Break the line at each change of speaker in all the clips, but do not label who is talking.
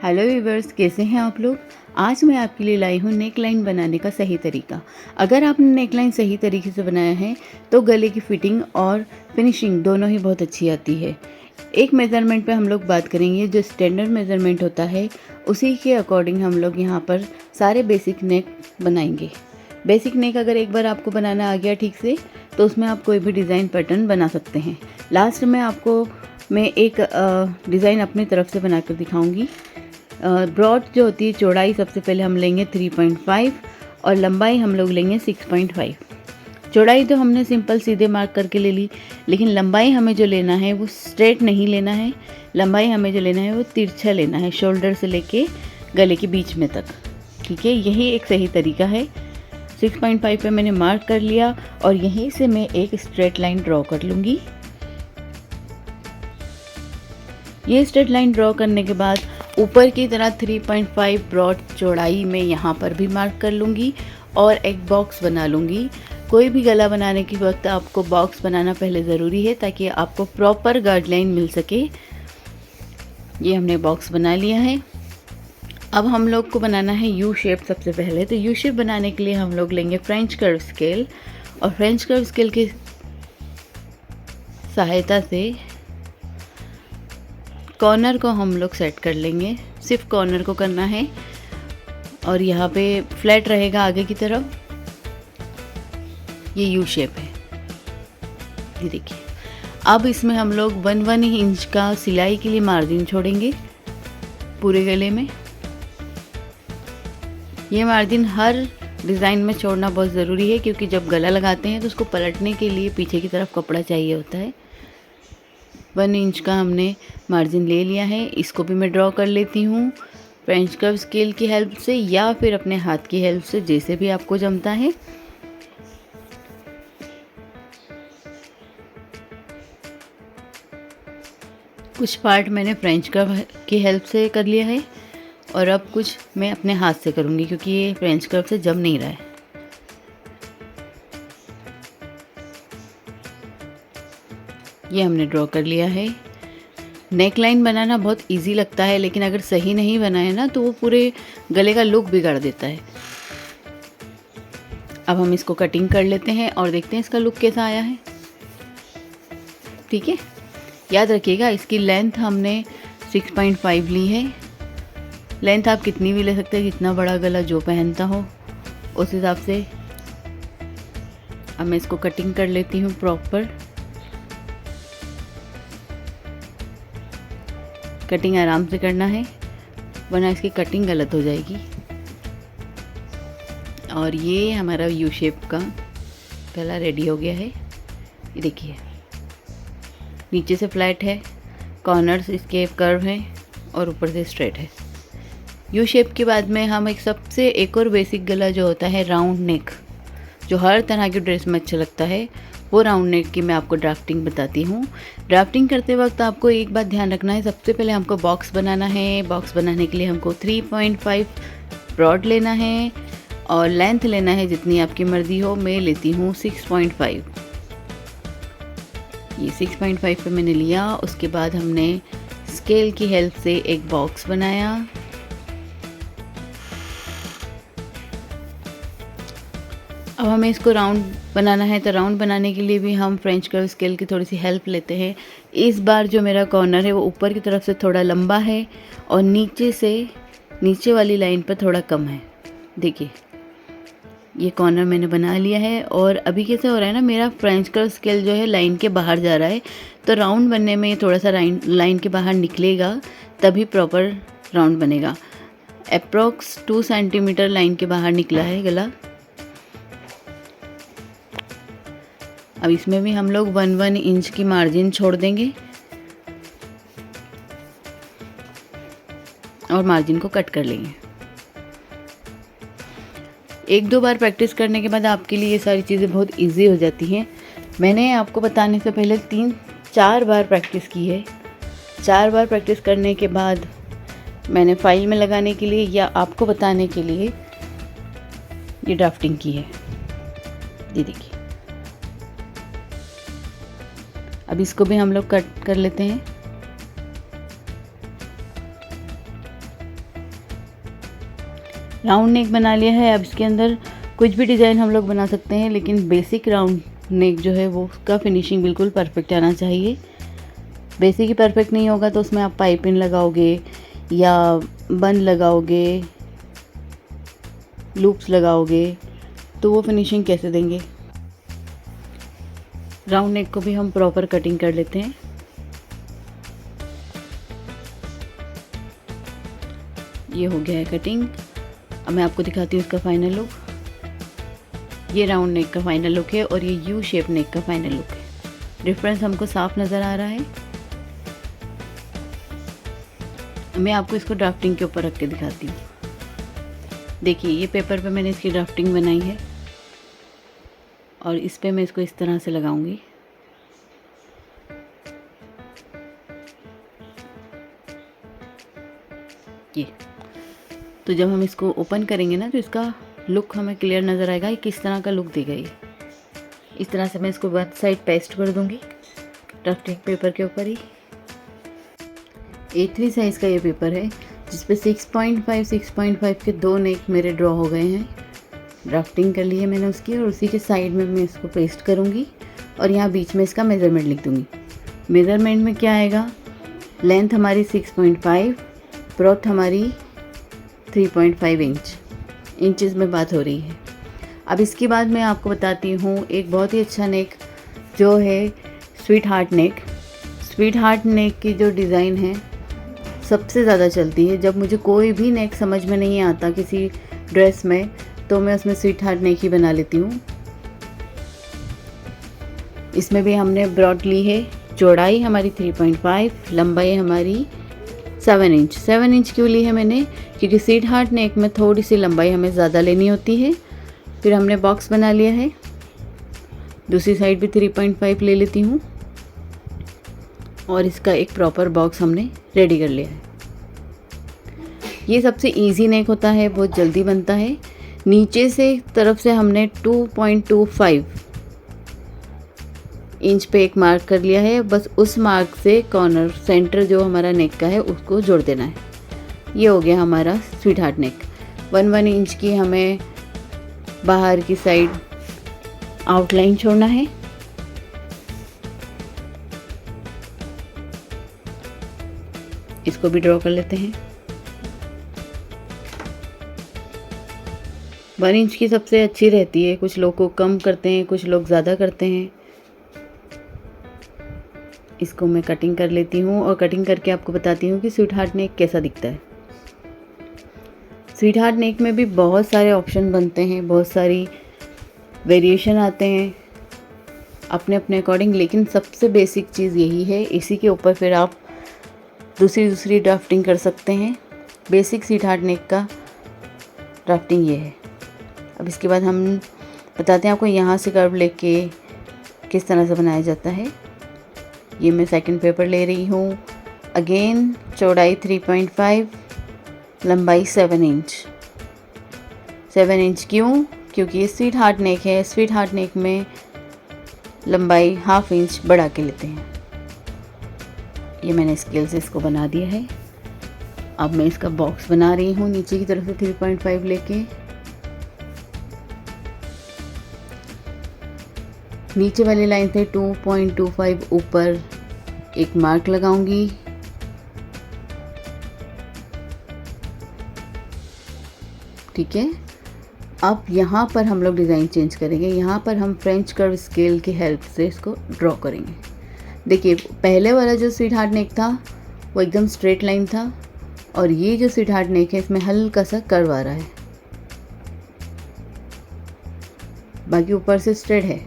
Hello viewers, कैसे हैं आप लोग। आज मैं आपके लिए लाई हूँ नेक लाइन बनाने का सही तरीका। अगर आपने नेक लाइन सही तरीके से बनाया है तो गले की फिटिंग और फिनिशिंग दोनों ही बहुत अच्छी आती है। एक मेज़रमेंट पे हम लोग बात करेंगे, जो स्टैंडर्ड मेज़रमेंट होता है उसी के अकॉर्डिंग हम लोग यहाँ पर सारे बेसिक नेक बनाएंगे। बेसिक नेक अगर एक बार आपको बनाना आ गया ठीक से, तो उसमें आप कोई भी डिज़ाइन पैटर्न बना सकते हैं। लास्ट में आपको मैं एक डिज़ाइन अपनी तरफ से बनाकर दिखाऊंगी। ब्रॉड जो होती है, चौड़ाई सबसे पहले हम लेंगे 3.5 और लंबाई हम लोग लेंगे 6.5। चौड़ाई तो हमने सिंपल सीधे मार्क करके ले ली, लेकिन लंबाई हमें जो लेना है वो स्ट्रेट नहीं लेना है। लंबाई हमें जो लेना है वो तिरछा लेना है, शोल्डर से लेके गले के बीच में तक। ठीक है, यही एक सही तरीका है। 6.5 पे मैंने मार्क कर लिया और यहीं से मैं एक स्ट्रेट लाइन ड्रॉ कर लूँगी। ये स्ट्रेट लाइन ड्रॉ करने के बाद ऊपर की तरह 3.5 ब्रॉड चौड़ाई में यहाँ पर भी मार्क कर लूँगी और एक बॉक्स बना लूँगी। कोई भी गला बनाने के वक्त आपको बॉक्स बनाना पहले ज़रूरी है, ताकि आपको प्रॉपर गाइडलाइन मिल सके। ये हमने बॉक्स बना लिया है। अब हम लोग को बनाना है यू शेप। सबसे पहले तो यू शेप बनाने के लिए हम लोग लेंगे फ्रेंच कर्व स्केल, और फ्रेंच कर्व स्केल की सहायता से कॉर्नर को हम लोग सेट कर लेंगे। सिर्फ कॉर्नर को करना है और यहाँ पे फ्लैट रहेगा आगे की तरफ। ये यू शेप है, ये देखिए। अब इसमें हम लोग 1 इंच का सिलाई के लिए मार्जिन छोड़ेंगे पूरे गले में। ये मार्जिन हर डिज़ाइन में छोड़ना बहुत ज़रूरी है, क्योंकि जब गला लगाते हैं तो उसको पलटने के लिए पीछे की तरफ कपड़ा चाहिए होता है। 1 इंच का हमने मार्जिन ले लिया है। इसको भी मैं ड्रॉ कर लेती हूँ फ्रेंच कर्व स्केल की हेल्प से, या फिर अपने हाथ की हेल्प से, जैसे भी आपको जमता है। कुछ पार्ट मैंने फ्रेंच कर्व की हेल्प से कर लिया है और अब कुछ मैं अपने हाथ से करूँगी, क्योंकि ये फ्रेंच कर्व से जम नहीं रहा है। ये हमने ड्रॉ कर लिया है। नेक लाइन बनाना बहुत इजी लगता है, लेकिन अगर सही नहीं बनाए ना तो वो पूरे गले का लुक बिगाड़ देता है। अब हम इसको कटिंग कर लेते हैं और देखते हैं इसका लुक कैसा आया है। ठीक है, याद रखिएगा इसकी लेंथ हमने 6.5 ली है। लेंथ आप कितनी भी ले सकते हैं, जितना बड़ा गला जो पहनता हो उस हिसाब से। अब मैं इसको कटिंग कर लेती हूँ प्रॉपर। कटिंग आराम से करना है, वरना इसकी कटिंग गलत हो जाएगी। और ये हमारा यू शेप का गला रेडी हो गया है। ये देखिए, नीचे से फ्लैट है, कॉर्नर्स इसके कर्व हैं और ऊपर से स्ट्रेट है। यू शेप के बाद में हम एक और बेसिक गला जो होता है राउंड नेक, जो हर तरह की ड्रेस में अच्छा लगता है, वो राउंड नेक की मैं आपको ड्राफ्टिंग बताती हूँ। ड्राफ्टिंग करते वक्त आपको एक बात ध्यान रखना है, सबसे पहले हमको बॉक्स बनाना है। बॉक्स बनाने के लिए हमको 3.5 ब्रॉड लेना है और लेंथ लेना है जितनी आपकी मर्ज़ी हो। मैं लेती हूँ 6.5। ये 6.5 पे मैंने लिया। उसके बाद हमने स्केल की हेल्प से एक बॉक्स बनाया। अब हमें इसको राउंड बनाना है, तो राउंड बनाने के लिए भी हम फ्रेंच कर्व स्केल की थोड़ी सी हेल्प लेते हैं। इस बार जो मेरा कॉर्नर है वो ऊपर की तरफ से थोड़ा लंबा है और नीचे वाली लाइन पर थोड़ा कम है। देखिए, ये कॉर्नर मैंने बना लिया है। और अभी कैसे हो रहा है ना, मेरा फ्रेंच कर्व स्केल जो है लाइन के बाहर जा रहा है, तो राउंड बनने में थोड़ा सा लाइन के बाहर निकलेगा, तभी प्रॉपर राउंड बनेगा। अप्रॉक्स 2 सेंटीमीटर लाइन के बाहर निकला है गला। अब इसमें भी हम लोग 1 इंच की मार्जिन छोड़ देंगे और मार्जिन को कट कर लेंगे। 1-2 बार प्रैक्टिस करने के बाद आपके लिए ये सारी चीज़ें बहुत इजी हो जाती हैं। मैंने आपको बताने से पहले 3-4 बार प्रैक्टिस की है। 4 बार प्रैक्टिस करने के बाद मैंने फाइल में लगाने के लिए या आपको बताने के लिए ये ड्राफ्टिंग की है। ये देखिए, अब इसको भी हम लोग कट कर लेते हैं। राउंड नेक बना लिया है। अब इसके अंदर कुछ भी डिज़ाइन हम लोग बना सकते हैं, लेकिन बेसिक राउंड नेक जो है वो उसका फिनिशिंग बिल्कुल परफेक्ट आना चाहिए। बेसिक ही परफेक्ट नहीं होगा तो उसमें आप पाइपिंग लगाओगे या बन लगाओगे, लूप्स लगाओगे, तो वो फिनिशिंग कैसे देंगे। राउंड नेक को भी हम प्रॉपर कटिंग कर लेते हैं। ये हो गया है कटिंग। अब मैं आपको दिखाती हूँ इसका फाइनल लुक। ये राउंड नेक का फाइनल लुक है और ये यू शेप नेक का फाइनल लुक है। डिफरेंस हमको साफ नज़र आ रहा है। मैं आपको इसको ड्राफ्टिंग के ऊपर रख के दिखाती हूँ। देखिए, ये पेपर पे मैंने इसकी ड्राफ्टिंग बनाई है और इस पे मैं इसको इस तरह से लगाऊंगी। ये तो जब हम इसको ओपन करेंगे ना तो इसका लुक हमें क्लियर नज़र आएगा, ये किस तरह का लुक देगा। ये इस तरह से मैं इसको वन साइड पेस्ट कर दूंगी ड्राफ्टिंग पेपर के ऊपर ही। A3 साइज़ का ये पेपर है जिस पे 6.5 के दो नेक मेरे ड्रॉ हो गए हैं। ड्राफ्टिंग कर ली है मैंने उसकी, और उसी के साइड में मैं इसको पेस्ट करूँगी और यहाँ बीच में इसका मेज़रमेंट लिख दूँगी। मेज़रमेंट में क्या आएगा, लेंथ हमारी 6.5, ब्रॉथ हमारी 3.5 इंचज़ में बात हो रही है। अब इसके बाद मैं आपको बताती हूँ एक बहुत ही अच्छा नेक जो है स्वीट हार्ट नेक। स्वीट हार्ट नेक की जो डिज़ाइन है सबसे ज़्यादा चलती है। जब मुझे कोई भी नेक समझ में नहीं आता किसी ड्रेस में, तो मैं उसमें स्वीट हार्ट नेक ही बना लेती हूँ। इसमें भी हमने ब्रॉड ली है, चौड़ाई हमारी 3.5, लंबाई हमारी 7 इंच। 7 इंच क्यों ली है मैंने, क्योंकि स्वीट हार्ट नेक में थोड़ी सी लंबाई हमें ज़्यादा लेनी होती है। फिर हमने बॉक्स बना लिया है, दूसरी साइड भी 3.5 ले लेती हूँ और इसका एक प्रॉपर बॉक्स हमने रेडी कर लिया है। ये सबसे इजी नेक होता है, बहुत जल्दी बनता है। नीचे से तरफ से हमने 2.25 इंच पे एक मार्क कर लिया है। बस उस मार्क से कॉर्नर सेंटर जो हमारा नेक का है उसको जोड़ देना है। ये हो गया हमारा स्वीट हार्ट नेक। 1 इंच की हमें बाहर की साइड आउटलाइन छोड़ना है। इसको भी ड्रॉ कर लेते हैं। 1 इंच की सबसे अच्छी रहती है, कुछ लोग को कम करते हैं, कुछ लोग ज़्यादा करते हैं। इसको मैं कटिंग कर लेती हूँ और कटिंग करके आपको बताती हूँ कि स्वीट हार्ट नेक कैसा दिखता है। स्वीट हार्ट नेक में भी बहुत सारे ऑप्शन बनते हैं, बहुत सारी वेरिएशन आते हैं अपने अपने अकॉर्डिंग, लेकिन सबसे बेसिक चीज़ यही है। इसी के ऊपर फिर आप दूसरी ड्राफ्टिंग कर सकते हैं। बेसिक स्वीट हार्ट नेक का ड्राफ्टिंग ये है। अब इसके बाद हम बताते हैं आपको यहाँ से कर्व लेके किस तरह से बनाया जाता है। ये मैं सेकंड पेपर ले रही हूँ। अगेन चौड़ाई 3.5, लंबाई 7 इंच। 7 इंच क्यों, क्योंकि ये स्वीट हार्ट नेक है। स्वीट हार्ट नेक में लंबाई ½ इंच बढ़ा के लेते हैं। ये मैंने स्केल से इसको बना दिया है। अब मैं इसका बॉक्स बना रही हूँ नीचे की तरफ से 3.5 लेके। नीचे वाली लाइन से 2.25 ऊपर एक मार्क लगाऊंगी। ठीक है, अब यहाँ पर हम लोग डिज़ाइन चेंज करेंगे। यहाँ पर हम फ्रेंच कर्व स्केल की हेल्प से इसको ड्रॉ करेंगे। देखिए, पहले वाला जो स्वीट हार्ट नेक था वो एकदम स्ट्रेट लाइन था, और ये जो स्वीट हार्ट नेक है इसमें हल्का सा कर्व आ रहा है, बाकी ऊपर से स्ट्रेट है,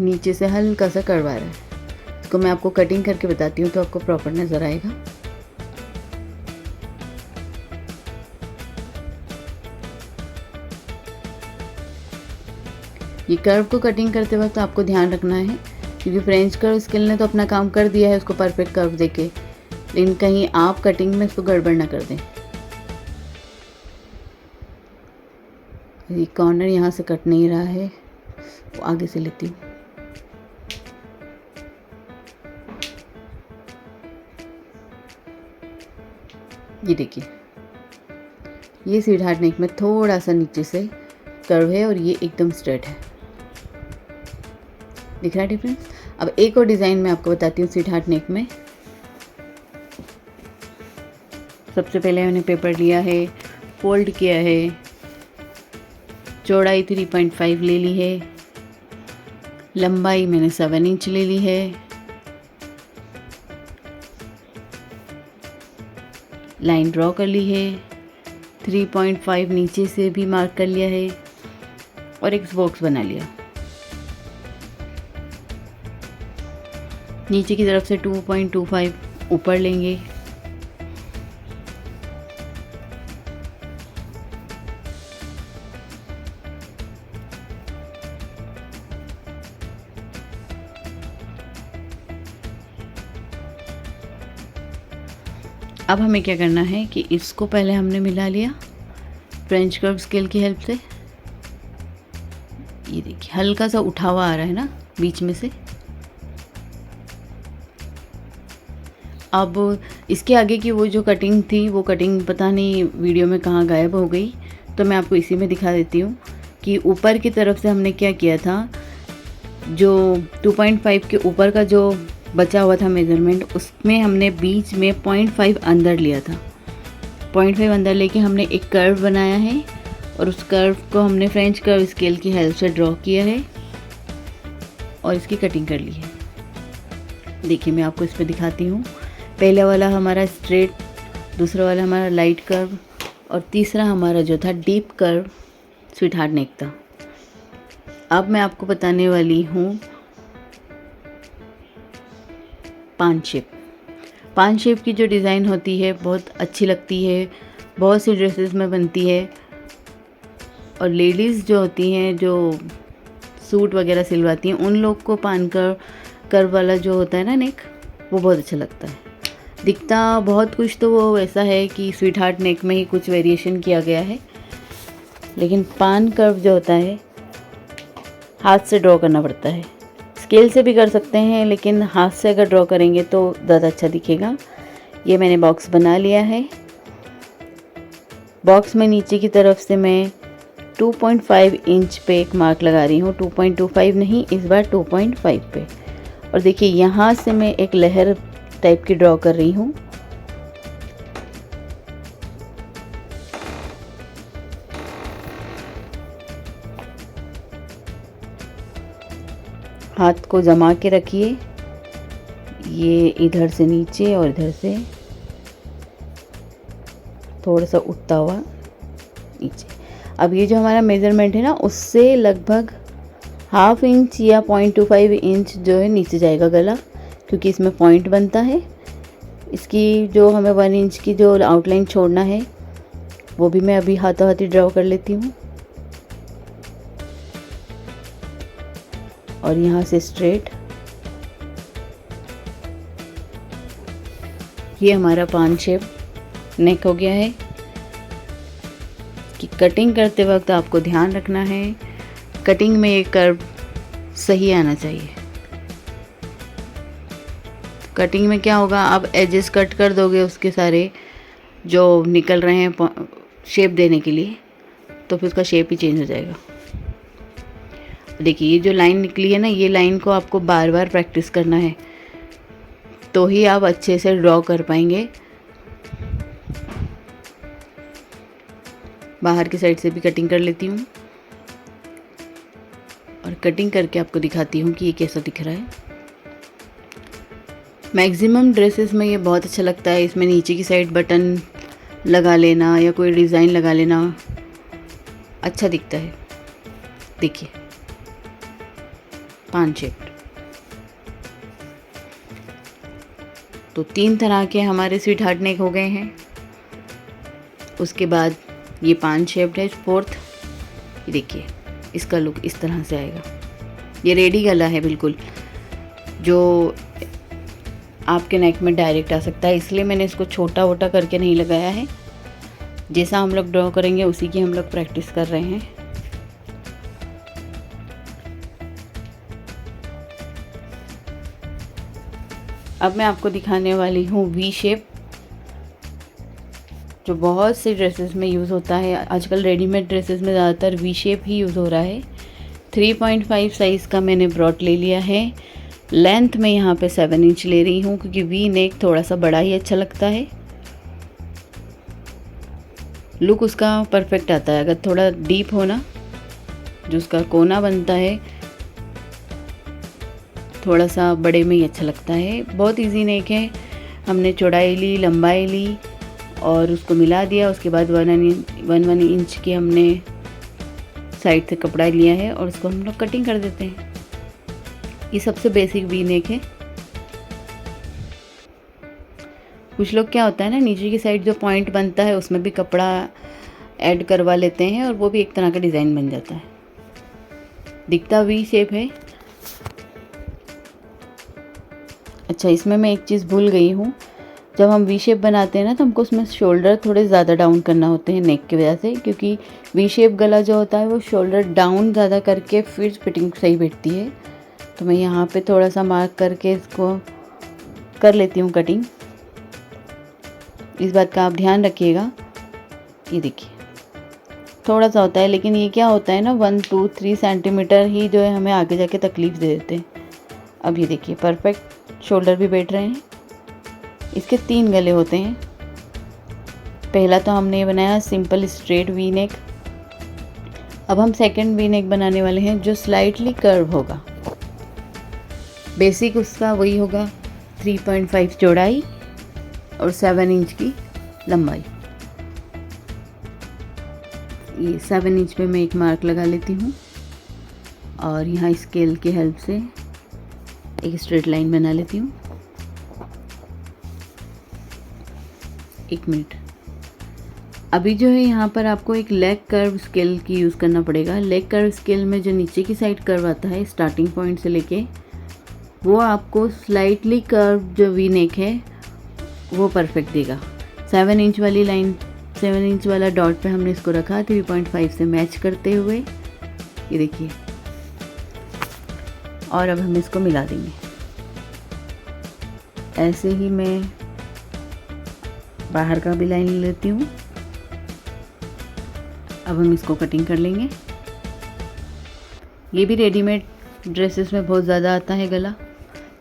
नीचे से हल्का सा कर्व आ रहा है। इसको मैं आपको कटिंग करके बताती हूँ तो आपको प्रॉपर नज़र आएगा। ये कर्व को कटिंग करते वक्त आपको ध्यान रखना है, क्योंकि फ्रेंच कर्व स्केल ने तो अपना काम कर दिया है उसको परफेक्ट कर्व देके, लेकिन कहीं आप कटिंग में इसको गड़बड़ ना कर दें। ये कॉर्नर यहाँ से कट नहीं रहा है, वो आगे से लेती हूँ। ये देखिए, ये स्वीट हार्ट नेक में थोड़ा सा नीचे से कर्व है और ये एकदम स्ट्रेट है। दिख रहा है डिफरेंस? अब एक और डिज़ाइन मैं आपको बताती हूँ स्वीट हार्ट नेक में। सबसे पहले मैंने पेपर लिया है, फोल्ड किया है, चौड़ाई 3.5 ले ली है, लंबाई मैंने 7 इंच ले ली है, लाइन ड्रॉ कर ली है, 3.5 नीचे से भी मार्क कर लिया है और एक बॉक्स बना लिया। नीचे की तरफ से 2.25 ऊपर लेंगे। अब हमें क्या करना है कि इसको पहले हमने मिला लिया फ्रेंच कर्व स्केल की हेल्प से। ये देखिए हल्का सा उठा हुआ आ रहा है ना बीच में से। अब इसके आगे की वो जो कटिंग थी वो कटिंग पता नहीं वीडियो में कहाँ गायब हो गई, तो मैं आपको इसी में दिखा देती हूँ कि ऊपर की तरफ से हमने क्या किया था, जो 2.5 के ऊपर का जो बचा हुआ था मेज़रमेंट, उसमें हमने बीच में 0.5 अंदर लिया था। 0.5 अंदर लेके हमने एक कर्व बनाया है और उस कर्व को हमने फ्रेंच कर्व स्केल की हेल्प से ड्रॉ किया है और इसकी कटिंग कर ली है। देखिए मैं आपको इस पर दिखाती हूँ। पहला वाला हमारा स्ट्रेट, दूसरा वाला हमारा लाइट कर्व और तीसरा हमारा जो था डीप कर्व स्वीट हार्ट नेक था। अब मैं आपको बताने वाली हूँ पान शेप की जो डिज़ाइन होती है बहुत अच्छी लगती है, बहुत सी ड्रेसेस में बनती है और लेडीज़ जो होती हैं जो सूट वगैरह सिलवाती हैं उन लोग को पान कर्व वाला जो होता है ना नेक, वो बहुत अच्छा लगता है। दिखता बहुत कुछ तो वो वैसा है कि स्वीट हार्ट नेक में ही कुछ वेरिएशन किया गया है, लेकिन पान कर्व जो होता है हाथ से ड्रॉ करना पड़ता है। स्केल से भी कर सकते हैं लेकिन हाथ से अगर ड्रॉ करेंगे तो ज़्यादा अच्छा दिखेगा। ये मैंने बॉक्स बना लिया है। बॉक्स में नीचे की तरफ से मैं 2.5 इंच पे एक मार्क लगा रही हूँ। 2.25 नहीं, इस बार 2.5 पे। और देखिए यहाँ से मैं एक लहर टाइप की ड्रॉ कर रही हूँ। हाथ को जमा के रखिए, ये इधर से नीचे और इधर से थोड़ा सा उठता हुआ नीचे। अब ये जो हमारा मेज़रमेंट है ना, उससे लगभग 1/2 इंच या 0.25 इंच जो है नीचे जाएगा गला, क्योंकि इसमें पॉइंट बनता है। इसकी जो हमें 1 इंच की जो आउटलाइन छोड़ना है वो भी मैं अभी हाथों हाथी ड्रॉ कर लेती हूँ। और यहाँ से स्ट्रेट, ये हमारा पान शेप नेक हो गया है। कि कटिंग करते वक्त आपको ध्यान रखना है कटिंग में ये कर्व सही आना चाहिए। कटिंग में क्या होगा, आप एजेस कट कर दोगे उसके सारे जो निकल रहे हैं शेप देने के लिए, तो फिर उसका शेप ही चेंज हो जाएगा। देखिए ये जो लाइन निकली है ना, ये लाइन को आपको बार बार प्रैक्टिस करना है तो ही आप अच्छे से ड्रॉ कर पाएंगे। बाहर की साइड से भी कटिंग कर लेती हूँ और कटिंग करके आपको दिखाती हूँ कि ये कैसा दिख रहा है। मैक्सिमम ड्रेसेस में ये बहुत अच्छा लगता है। इसमें नीचे की साइड बटन लगा लेना या कोई डिज़ाइन लगा लेना अच्छा दिखता है। देखिए पान शेप, तो 3 तरह के हमारे स्वीट हार्ट नेक हो गए हैं। उसके बाद ये पान शेप्ड है 4th। ये देखिए इसका लुक इस तरह से आएगा। ये रेडी गला है बिल्कुल, जो आपके नेक में डायरेक्ट आ सकता है, इसलिए मैंने इसको छोटा वोटा करके नहीं लगाया है। जैसा हम लोग ड्रॉ करेंगे उसी की हम लोग प्रैक्टिस कर रहे हैं। अब मैं आपको दिखाने वाली हूँ वी शेप। जो बहुत से ड्रेसेस में यूज़ होता है। आजकल रेडीमेड ड्रेसेस में ज़्यादातर वी शेप ही यूज़ हो रहा है। 3.5 साइज़ का मैंने ब्रॉड ले लिया है। लेंथ में यहाँ पे 7 इंच ले रही हूँ क्योंकि वी नेक थोड़ा सा बड़ा ही अच्छा लगता है, लुक उसका परफेक्ट आता है। अगर थोड़ा डीप हो ना, जो उसका कोना बनता है थोड़ा सा बड़े में ही अच्छा लगता है। बहुत इजी नेक है। हमने चौड़ाई ली, लंबाई ली और उसको मिला दिया। उसके बाद 1 इंच की हमने साइड से कपड़ा लिया है और उसको हम लोग कटिंग कर देते हैं। ये सबसे बेसिक वी नेक है। कुछ लोग क्या होता है ना, नीचे की साइड जो पॉइंट बनता है उसमें भी कपड़ा ऐड करवा लेते हैं और वो भी एक तरह का डिज़ाइन बन जाता है, दिखता वी शेप है। अच्छा, इसमें मैं एक चीज़ भूल गई हूँ। जब हम वी शेप बनाते हैं ना तो हमको उसमें शोल्डर थोड़े ज़्यादा डाउन करना होते हैं नेक की वजह से, क्योंकि वी शेप गला जो होता है वो शोल्डर डाउन ज़्यादा करके फिर फिटिंग सही बैठती है। तो मैं यहाँ पे थोड़ा सा मार्क करके इसको कर लेती हूँ कटिंग। इस बात का आप ध्यान रखिएगा। ये देखिए थोड़ा सा होता है, लेकिन ये क्या होता है ना 1, 2, 3 सेंटीमीटर ही जो है हमें आगे जाके तकलीफ़ दे देते हैं। अब ये देखिए परफेक्ट शोल्डर भी बैठ रहे हैं। इसके 3 गले होते हैं। पहला तो हमने ये बनाया सिंपल स्ट्रेट वी नेक। अब हम सेकंड वी नेक बनाने वाले हैं जो स्लाइटली कर्व होगा। बेसिक उसका वही होगा, 3.5 चौड़ाई और 7 इंच की लंबाई। ये 7 इंच पे मैं एक मार्क लगा लेती हूँ और यहाँ स्केल की हेल्प से एक स्ट्रेट लाइन बना लेती हूँ। 1 मिनट। अभी जो है यहाँ पर आपको एक लेग कर्व स्केल की यूज़ करना पड़ेगा। लेग कर्व स्केल में जो नीचे की साइड कर्व आता है स्टार्टिंग पॉइंट से लेके, वो आपको स्लाइटली कर्व जो वी नेक है वो परफेक्ट देगा। 7 इंच वाली लाइन, 7 इंच वाला डॉट पे हमने इसको रखा 3.5 से मैच करते हुए। ये देखिए, और अब हम इसको मिला देंगे। ऐसे ही मैं बाहर का भी लाइन ले लेती हूँ। अब हम इसको कटिंग कर लेंगे। ये भी रेडीमेड ड्रेसेस में बहुत ज़्यादा आता है गला।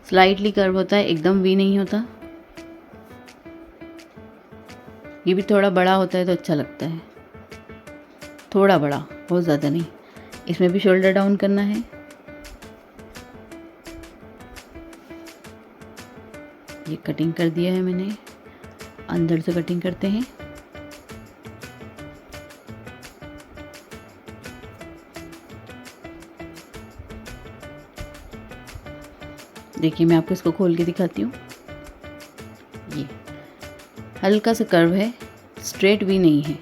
स्लाइटली कर्व होता है, एकदम वी नहीं होता। ये भी थोड़ा बड़ा होता है तो अच्छा लगता है, थोड़ा बड़ा, बहुत ज़्यादा नहीं। इसमें भी शोल्डर डाउन करना है। ये कटिंग कर दिया है मैंने। अंदर से कटिंग करते हैं। देखिए मैं आपको इसको खोल के दिखाती हूँ। ये हल्का सा कर्व है, स्ट्रेट वी नहीं है।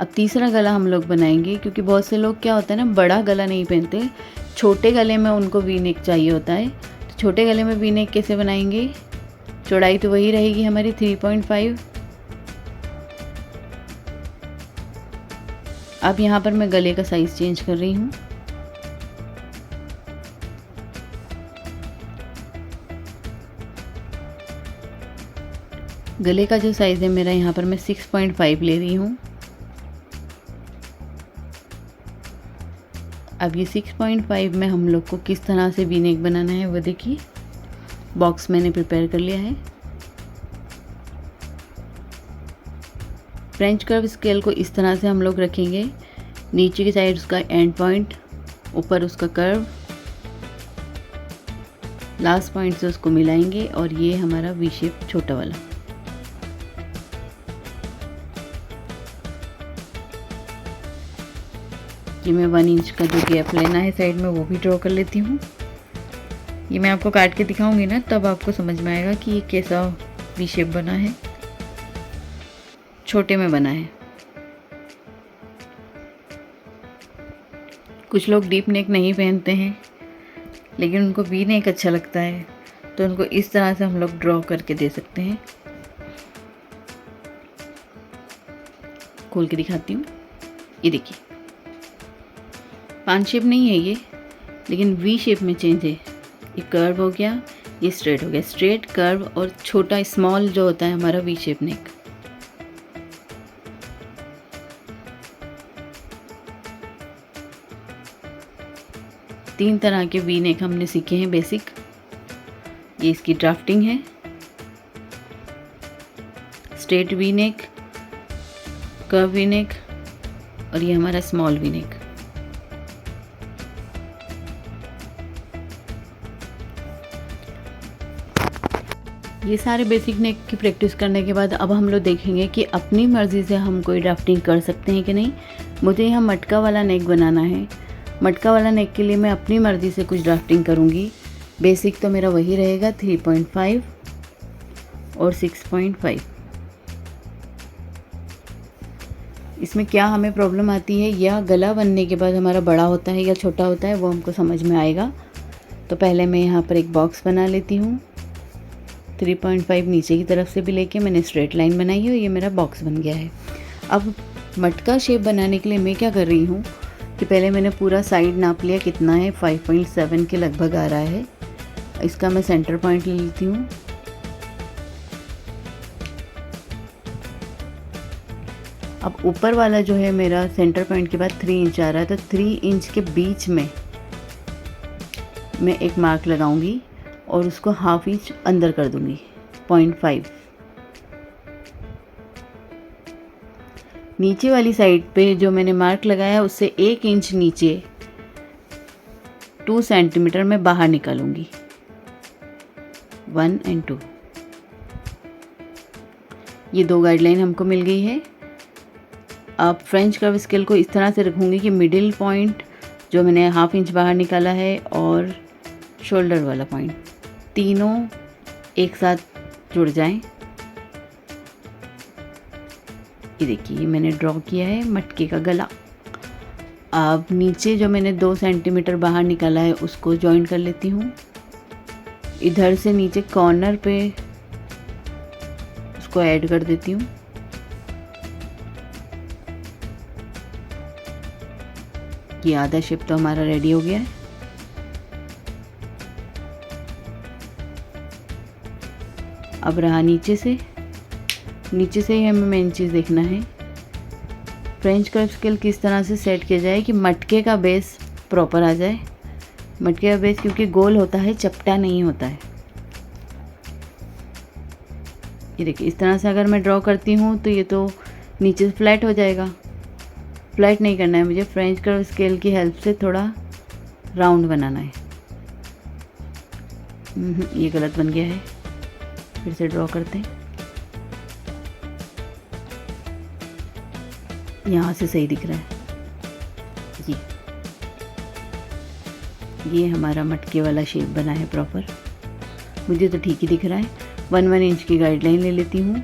अब तीसरा गला हम लोग बनाएंगे, क्योंकि बहुत से लोग क्या होता है ना, बड़ा गला नहीं पहनते, छोटे गले में उनको वी नेक चाहिए होता है। तो छोटे गले में वी नेक कैसे बनाएंगे? चौड़ाई तो वही रहेगी हमारी 3.5। अब यहाँ पर मैं गले का साइज़ चेंज कर रही हूँ। गले का जो साइज़ है मेरा यहाँ पर मैं 6.5 ले रही हूँ। अब ये 6.5 में हम लोग को किस तरह से वी नेक बनाना है वो देखिए। बॉक्स मैंने प्रिपेयर कर लिया है। फ्रेंच कर्व स्केल को इस तरह से हम लोग रखेंगे। नीचे की साइड उसका एंड पॉइंट, ऊपर उसका कर्व, लास्ट पॉइंट से उसको मिलाएंगे और ये हमारा वी शेप छोटा वाला। ये मैं 1 इंच का जो गैप लेना है साइड में वो भी ड्रॉ कर लेती हूँ। ये मैं आपको काट के दिखाऊंगी ना, तब आपको समझ में आएगा कि ये कैसा वी शेप बना है, छोटे में बना है। कुछ लोग डीप नेक नहीं पहनते हैं, लेकिन उनको वी नेक अच्छा लगता है, तो उनको इस तरह से हम लोग ड्रॉ करके दे सकते हैं। खोल के दिखाती हूँ। ये देखिए, 5 शेप नहीं है ये, लेकिन वी शेप में चेंज है। ये कर्व हो गया, ये स्ट्रेट हो गया। स्ट्रेट, कर्व और छोटा स्मॉल जो होता है हमारा वी शेप नेक। 3 तरह के वी नेक हमने सीखे हैं बेसिक। ये इसकी ड्राफ्टिंग है, straight V neck, curve V neck और ये हमारा स्मॉल वी नेक। ये सारे बेसिक नेक की प्रैक्टिस करने के बाद अब हम लोग देखेंगे कि अपनी मर्ज़ी से हम कोई ड्राफ्टिंग कर सकते हैं कि नहीं। मुझे यहाँ मटका वाला नेक बनाना है। मटका वाला नेक के लिए मैं अपनी मर्ज़ी से कुछ ड्राफ्टिंग करूँगी। बेसिक तो मेरा वही रहेगा 3.5 और 6.5। इसमें क्या हमें प्रॉब्लम आती है या गला बनने के बाद हमारा बड़ा होता है या छोटा होता है, वो हमको समझ में आएगा। तो पहले मैं यहाँ पर एक बॉक्स बना लेती हूँ। 3.5 नीचे की तरफ से भी लेके मैंने स्ट्रेट लाइन बनाई है और ये मेरा बॉक्स बन गया है। अब मटका शेप बनाने के लिए मैं क्या कर रही हूँ कि पहले मैंने पूरा साइड नाप लिया, कितना है 5.7 के लगभग आ रहा है। इसका मैं सेंटर पॉइंट ले लेती हूँ। अब ऊपर वाला जो है मेरा सेंटर पॉइंट के बाद 3 इंच आ रहा है, तो 3 इंच के बीच में मैं एक मार्क लगाऊंगी और उसको हाफ इंच अंदर कर दूंगी 0.5। नीचे वाली साइड पे जो मैंने मार्क लगाया उससे 1 इंच नीचे 2 सेंटीमीटर में बाहर निकालूंगी, 1 और 2। ये 2 गाइडलाइन हमको मिल गई है। अब फ्रेंच कर्व स्केल को इस तरह से रखूँगी कि मिडिल पॉइंट जो मैंने हाफ इंच बाहर निकाला है और शोल्डर वाला पॉइंट तीनों एक साथ जुड़ जाएं। ये देखिए, ये मैंने ड्रॉ किया है मटके का गला। अब नीचे जो मैंने 2 सेंटीमीटर बाहर निकाला है उसको जॉइन कर लेती हूँ। इधर से नीचे कॉर्नर पे उसको ऐड कर देती हूँ। ये आधा शेप तो हमारा रेडी हो गया है। अब रहा नीचे से ही हमें मेन चीज़ देखना है, फ्रेंच कर्व स्केल किस तरह से सेट किया जाए कि मटके का बेस प्रॉपर आ जाए। मटके का बेस क्योंकि गोल होता है, चपटा नहीं होता है। ये देखिए, इस तरह से अगर मैं ड्रॉ करती हूँ तो ये तो नीचे से फ्लैट हो जाएगा। फ्लैट नहीं करना है मुझे, फ्रेंच कर्व स्केल की हेल्प से थोड़ा राउंड बनाना है। ये गलत बन गया है, फिर से ड्रॉ करते हैं। यहाँ से सही दिख रहा है। ये हमारा मटके वाला शेप बना है प्रॉपर। मुझे तो ठीक ही दिख रहा है। 1 इंच की गाइडलाइन ले लेती हूँ।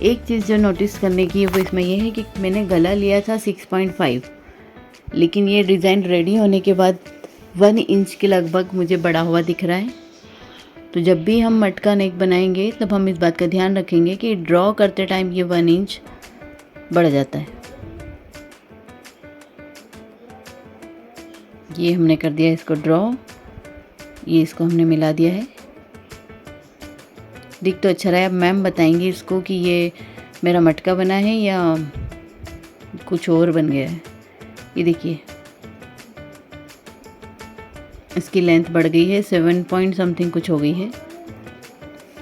एक चीज़ जो नोटिस करने की है वो इसमें यह है कि मैंने गला लिया था 6.5, लेकिन ये डिज़ाइन रेडी होने के बाद 1 इंच के लगभग मुझे बड़ा हुआ दिख रहा है। तो जब भी हम मटका नेक बनाएंगे तब हम इस बात का ध्यान रखेंगे कि ड्रॉ करते टाइम ये 1 इंच बढ़ जाता है। ये हमने कर दिया इसको ड्रॉ, ये इसको हमने मिला दिया है। दिख तो अच्छा रहा है। अब मैम बताएंगी इसको कि ये मेरा मटका बना है या कुछ और बन गया है। ये देखिए, इसकी लेंथ बढ़ गई है, 7 पॉइंट समथिंग कुछ हो गई है।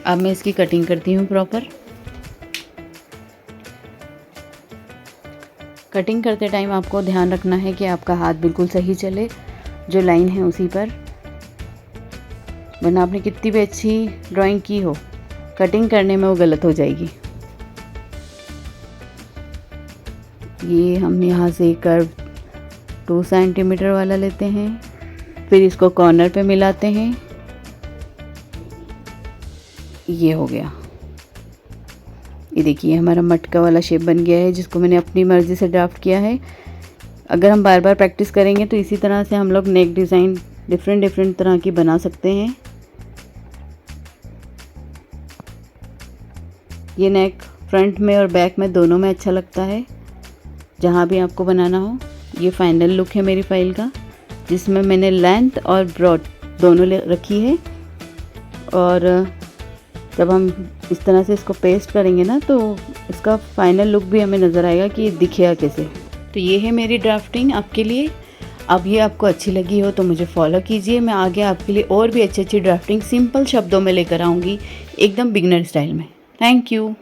अब मैं इसकी कटिंग करती हूँ प्रॉपर। कटिंग करते टाइम आपको ध्यान रखना है कि आपका हाथ बिल्कुल सही चले, जो लाइन है उसी पर, वरना आपने कितनी भी अच्छी ड्राइंग की हो, कटिंग करने में वो गलत हो जाएगी। ये हम यहाँ से कर्व 2 सेंटीमीटर वाला लेते हैं, फिर इसको कॉर्नर पे मिलाते हैं। ये हो गया। ये देखिए, हमारा मटका वाला शेप बन गया है, जिसको मैंने अपनी मर्ज़ी से ड्राफ्ट किया है। अगर हम बार बार प्रैक्टिस करेंगे तो इसी तरह से हम लोग नेक डिज़ाइन डिफरेंट तरह की बना सकते हैं। ये नेक फ्रंट में और बैक में दोनों में अच्छा लगता है, जहाँ भी आपको बनाना हो। ये फाइनल लुक है मेरी फाइल का, जिसमें मैंने लेंथ और ब्रॉड दोनों रखी है। और जब हम इस तरह से इसको पेस्ट करेंगे ना, तो इसका फाइनल लुक भी हमें नज़र आएगा कि ये दिखेगा कैसे। तो ये है मेरी ड्राफ्टिंग आपके लिए। अब ये आपको अच्छी लगी हो तो मुझे फॉलो कीजिए। मैं आगे आपके लिए और भी अच्छी अच्छी ड्राफ्टिंग सिंपल शब्दों में लेकर आऊँगी, एकदम बिगनर स्टाइल में। Thank you.